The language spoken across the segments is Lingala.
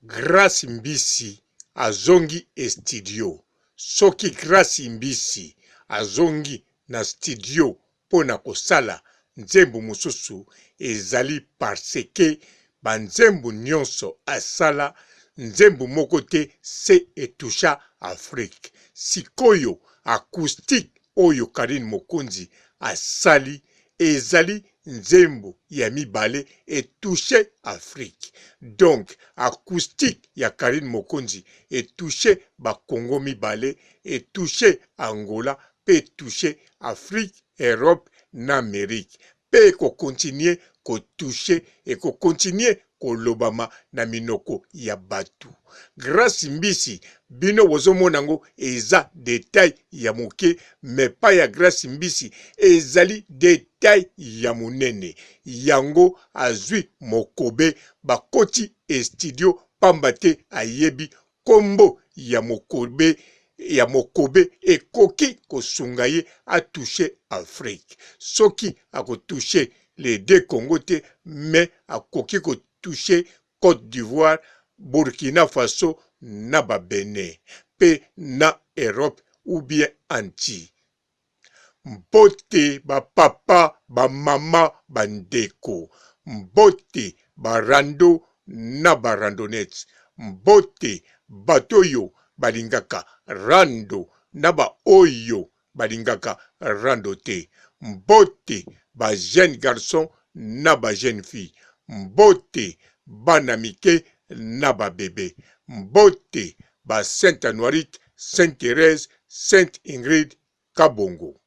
Grace Mbisi azongi studio. Soki Grace Mbisi azongi na studio pona kosala nzembo mususu ezali parce que banzembo nyonso asala nzembo moko te se etusha Afrique. Sikoyo acoustique oyo Karine Mokonzi asali ezali nzembo ya mibale etouche Afrique. Donc acoustique ya Karine Mokonzi etouche ba Congo mibale, etouche Angola, pe touche Afrique, Europe na Amérique. Pe ko continuer ko touche et ko continuer kolobama na minoko ya batu. Grace Mbisi bino wozomona ngo eza detail ya moke, mais pas ya Grace Mbisi ezali detail ya munene. Yango azwi mokobe bakoti studio pambate ayebi kombo ya mokobe ekoki kosunga ye a touché Afrique. Soki ako touché les deux Congo te, mais akoki ko touché Côte d'Ivoire, Burkina Faso na ba Benin, pe na Europe ou bien anti. Mbote ba papa, ba mama, ba ndeko. Mbote ba rando na ba randonnette. Mbote batoyo balingaka rando na ba oyo balingaka rando te. Mbote ba jeune garçon na ba jeune fille. Mbote bana mike na ba bébé. Mbote ba Sainte Anoirite, Sainte Thérèse, Sainte Ingrid Kabongo.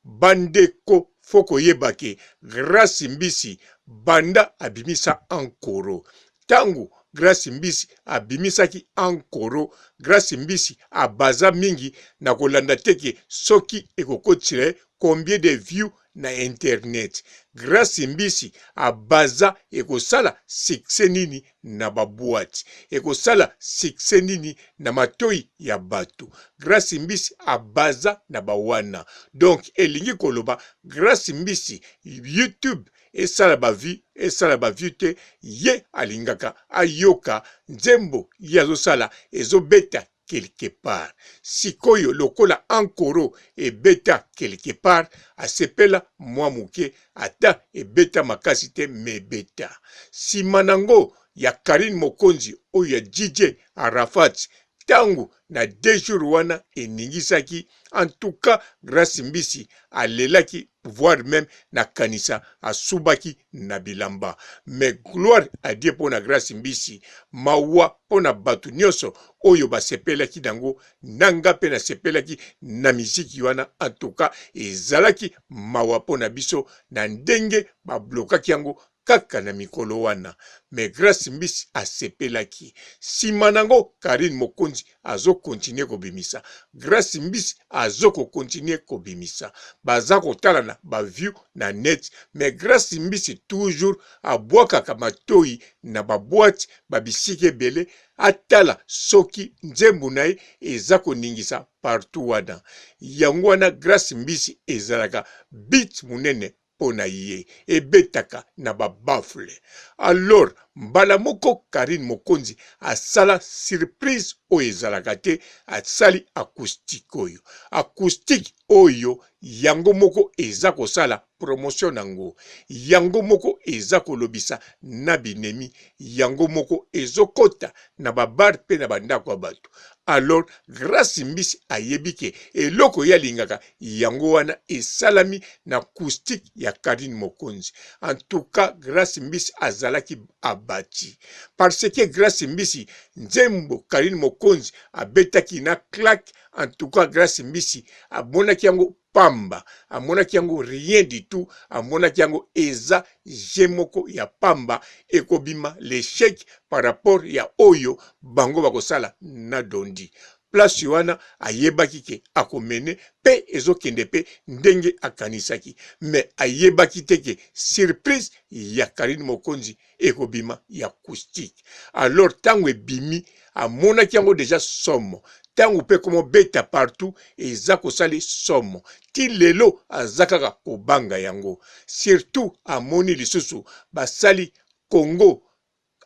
Bandeko foko yebake Grace Mbisi banda abimisa ankoro. Tangu Grace Mbisi abimisaki ankoro, Grace Mbisi abaza mingi na kolanda teke soki ekokotire combien de views na internet. Grace Mbisi abaza ekosala succès nini na baboîte, ekosala succès nini na matoi ya bato. Grace Mbisi abaza na bawana. Donc elingi koloba Grace Mbisi YouTube esala ba vue te, ye alingaka ayoka nzembo yazosala ezobeta quelque part. Sikoyo lokola ankoro ebeta quelque part, asepela mwa muke ata ebeta makasi te mebeta. Simanango ya Karine Mokonzi oyo ya DJ Arafat tangu na 2 jours wana eningisaki. En tout cas Grace Mbisi alelaki, voire même na kanisa asubaki na bilamba. Mais gloire à Dieu pona Grace Mbisi, mawa pona batu nyonso oyo basepelaki dango, nanga pe na sepelaki na miziki wana. En tout cas ezalaki mawa pona biso na ndenge bablokaki yango kaka na mikolo wana. Mais Grace Mbisi asepelaki. Simanango Karine Mokonzi azo continuer kobimisa. Grace Mbisi azo ko continuer kobimisa. Baza kotala na ba view na net, mais Grace Mbisi toujours abwaka kamatoi na ba boîte ba bisike bele atala soki nzembo nae eza koningisa partout wana. Yango wana Grace Mbisi ezalaka beat munene pona ye ebetaka na ba baffle. Alors mbala moko Karine Mokonzi asala surprise oyo ezalaka te, asali acoustique oyo. Acoustique oyo yango moko eza kosala promotion nango, yango moko eza kolobisa na binemi, yango moko ezokota na babar pe na bandako ya bato. Alors Grace Mbisi ayebike eloko yalingaka yango wana esalami na acoustique ya Karine Mokonzi. En tout cas Grace Mbisi azalaki abati, parce que Grace Mbisi nzembo Karine Mokonzi abetaki na claque. En tout cas Grace Mbisi amonaki yango pamba, amonaki yango rien du tout, amonaki yango eza jemoko ya pamba ekobima l'échec par rapport ya oyo bango bakosala na dondi. Place wana ayebaki ke akomene pe ezokende pe ndenge akanisaki, mais ayebaki teke surprise ya Karine Mokonzi ekobima ya acoustique. Alors tango ebimi amonaki yango déjà somo, tango pe komo beta partout eza kosali somo, ti lelo azakaka kobanga yango. Surtout amoni lisusu basali Congo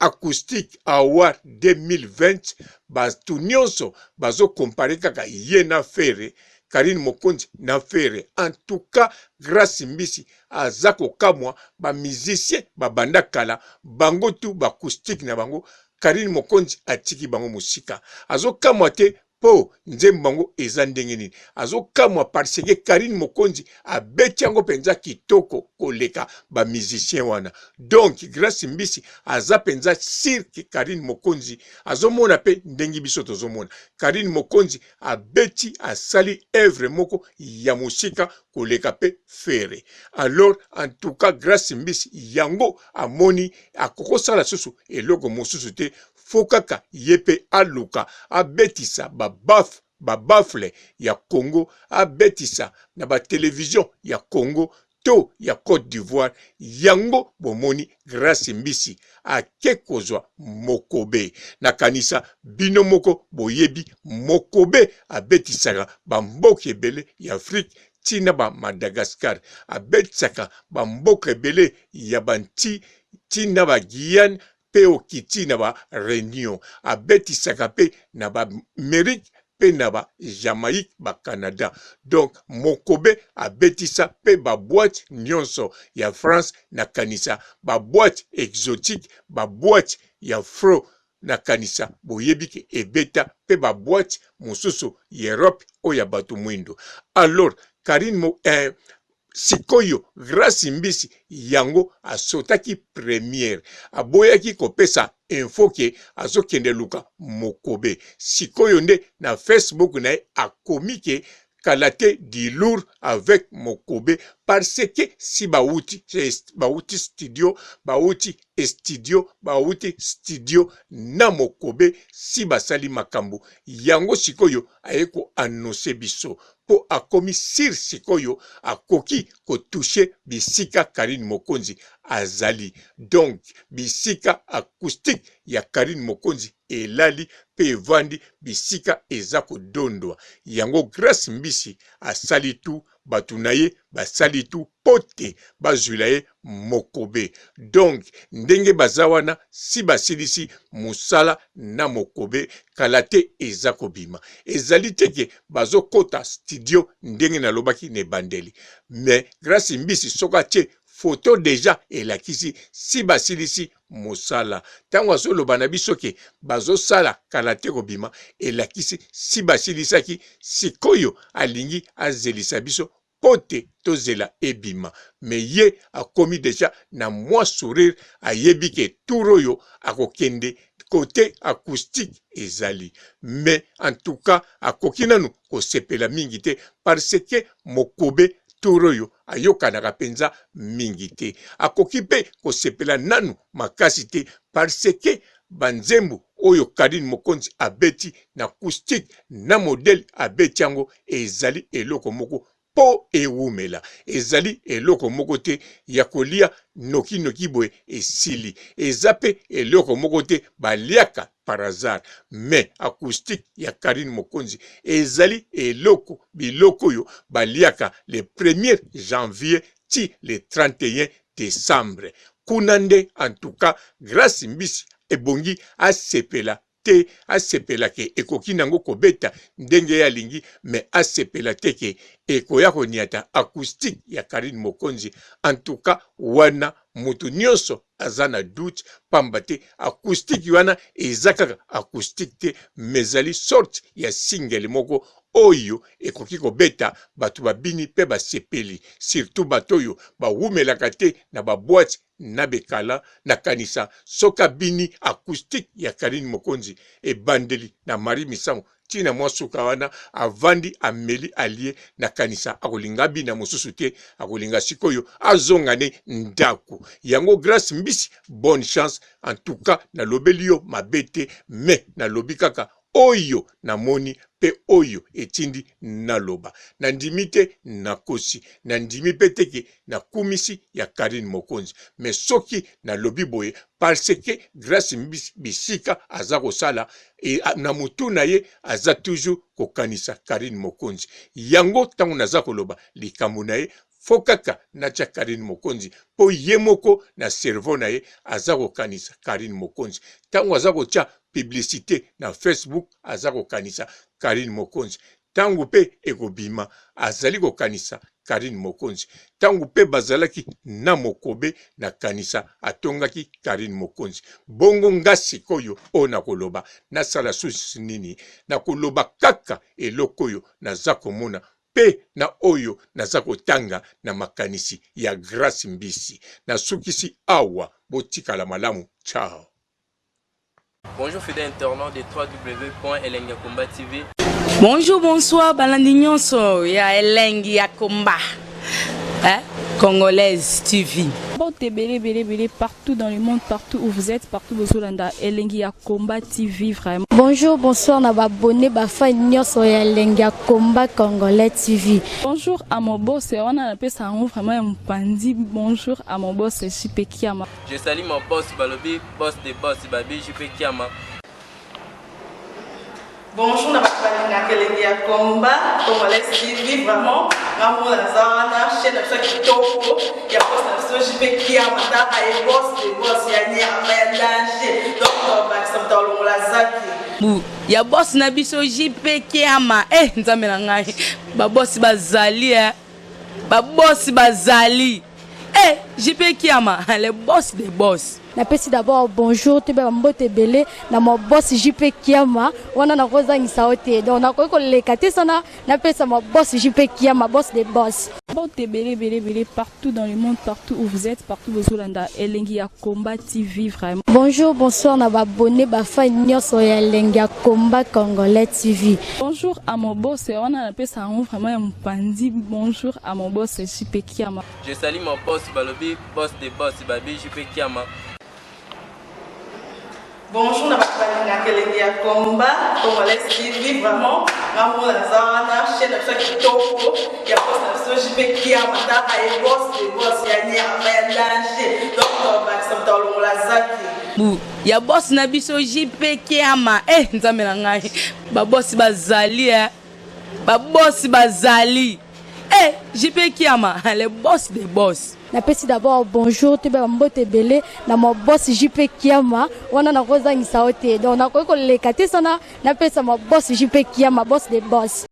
Acoustic Award 2020 batu nyonso bazo compare kaka ye na Fere, Karine Mokonzi na Fere. En tout cas, Grace Mbisi aza kokamwa ba musicien babanda kala bango tu ba acoustic na bango. Karine Mokonzi atiki bango musika. Azo kamwa te po nzembo bango eza ndenge nini. Azo kamwa parce que Karine Mokonzi abeti yango penza kitoko koleka ba musicien wana. Donc Grace Mbisi aza penza sirke Karine Mokonzi azo mona pe ndengi biso tozo mona. Karine Mokonzi abeti asali œuvre moko ya musika koleka pe Fere. Alors en tout cas Grace Mbisi yango amoni akokosala susu eloko mosusu te fokaka yepe aluka abetisa babafle ya Congo, abetisa na ba télévision ya Congo to ya Côte d'Ivoire. Yango bomoni Grace Mbisi ake kozwa mokobe na kanisa bino moko boyebi mokobe abetisaka bamboka ebele ya Afrique tina ba Madagascar, abetisaka bamboka ebele ya banti tina ba Guyane pe okiti na ba Réunion, abetisaka pe na ba Amérique pe na ba Jamaïque ba Canada. Donc mokobe abetisa pe ba boîte nyonso ya France na kanisa ba boîte exotique, ba boîte ya fro na kanisa boyebi ke ebeta pe ba boîte mosusu Europe oya batu mwindo. Alors Karine sikoyo Grace Mbisi yango asotaki première aboyaki kopesa info ke azokende luka mokobe. Sikoyo nde na Facebook na akomi ke kalate di lourd avec mokobe parce que si bauti studio na mokobe si basali makambo yango sikoyo ayeko annonce biso po akomi sir sikoyo akoki kotouche bisika Karine Mokonzi azali. Donc bisika acoustique ya Karine Mokonzi elali pe evandi bisika eza kodondwa. Yango Grace Mbisi asali tu batu na ye basali tu pote bazwila ye mokobe. Donc ndenge bazawana si basilisi musala na mokobe kalate eza kobima. Ezali teke bazo kota studio ndenge na lobaki ne bandeli. Mais Grace Mbisi soka tie photo deja elakisi si basilisi musala. Tango azoloba na biso ke bazo sala kalate kobima elakisi si basilisaki sikoyo alingi azelisa biso pote tozela ebima. Mais ye akomi deja na mwa sourire ayebi ke turoyo akokende côté acoustique ezali. Mais en tout cas akoki nanu kosepela mingi te parce que mokobe turoyo ayokanaka penza mingi te. Akoki pe kosepela nanu makasi te parce que banzembo oyo Karine Mokonzi abeti na acoustique na modèle abeti yango ezali eloko moko po ewumela. Ezali eloko moko te ya kolia noki boye esili. Ezape eloko moko te baliaka par hasard. Mais acoustique ya Karine Mokonzi ezali eloko biloko yo baliaka le 1er janvier ti le 31 décembre. Kunande en tout cas Grace Mbisi ebongi asepela te, asepela ke ekoki nango kobeta ndenge ya lingi, mais asepela te ke ekoya koniata acoustique ya Karine Mokonzi. En tout cas wana mutu nyonso azana doute pamba te acoustique wana ezakaka acoustique te, mezali sorte ya single moko oyo ekoki kobeta batu babini pe basepeli, surtout batoyo bawumelaka te na baboîte na bekala na kanisa soka bini acoustique ya Karine Mokonzi ebandeli na Marie Misango tina mwasuka wana avandi ameli alie na kanisa akolinga bina mosusu te, akolinga sikoyo azongane ndaku. Yango Grace Mbisi bonne chance en tout cas na lobeli yo mabete, mais na lobi kaka oyo na moni pe oyo etindi naloba. Nandimi te nakosi, nandimi pe teke na kumisi ya Karine Mokonzi. Mais soki na lobi boye parce que Grace Mbisi bisika aza kosala et na mutu na ye aza toujours kokanisa Karine Mokonzi. Yango tango naza koloba likambo na ye fokaka natia Karine Mokonzi po yemoko na cerveau na ye azako kanisa Karine Mokonzi tango azako tia publicité na Facebook azako kanisa Karine Mokonzi tango pe ekobima azali ko kanisa Karine Mokonzi tango pe bazalaki na mokobe na kanisa atongaki Karine Mokonzi bongo ngasi koyo ona koloba na sala susi nini na koloba kaka elokoyo na zakomona pe na oyo naza kotanga na makanisi ya Grace Mbisi na sukisi awa botikala malamu. Ciao. Bonjour fidèles internautes de www.elengiakomba TV. Bonjour, bonsoir, balandi nyonso ya Elengi ya Komba. Congolaise TV. Bon, belé partout dans le monde, partout où vous êtes, partout où vous êtes, Elengi ya Komba TV vraiment. Bonjour, bonsoir, na abonné bafa nyonso ya Elengi ya Komba Congolais TV. Bonjour à mon boss, on a appelé ça vraiment un pandi. Bonjour à mon boss, JP Kiama. Je salue mon boss Balobi, boss des boss Babi, JP Kiama. Bonjour, na Elengi ya Komba Congolais TV vraiment. Ngamo na zana chaîne de kitoko ya boss na JP Kiama ta ay boss des boss ya ni ya danger. Donc ba samtalo la zaki. Ya boss na biso JP Kiama nzambe na ngai ba boss bazali ba boss bazali JP Kiama le boss des boss. Napesi d'abord bonjour te ba mbote belé na mo boss JP Kiama wana na kozangisa ote donc na ko lekate sana napesa mo boss JP Kiama boss des boss. Bon, belé partout dans le monde, partout où vous êtes, partout où vous êtes, Elengi ya Komba TV vraiment. Bonjour, bonsoir, na abonné bafa nyonso ya Elengi ya Komba Congolais TV. Bonjour à mon boss, on a appelé ça vraiment un pandi. Bonjour à mon boss, JP Kiama. Je salue mon boss Balobi, boss des boss Babi, JP Kiama. Bonjour, na Elengi ya Komba Congolais TV vraiment. Ngamo na zana chaîne de kitoko ya boss na JP Kiama ta ay boss des boss ya ni ya danger. Donc ba samtalo la zaki. Ya boss na biso JP Kiama nzambe na ngai ba boss bazali ba boss bazali JP Kiama le boss des boss. Napesi d'abord bonjour te ba mbote belé na mo boss JP Kiama wana na kozangisa ote donc na ko lekate sana napesa mo boss JP Kiama boss des boss.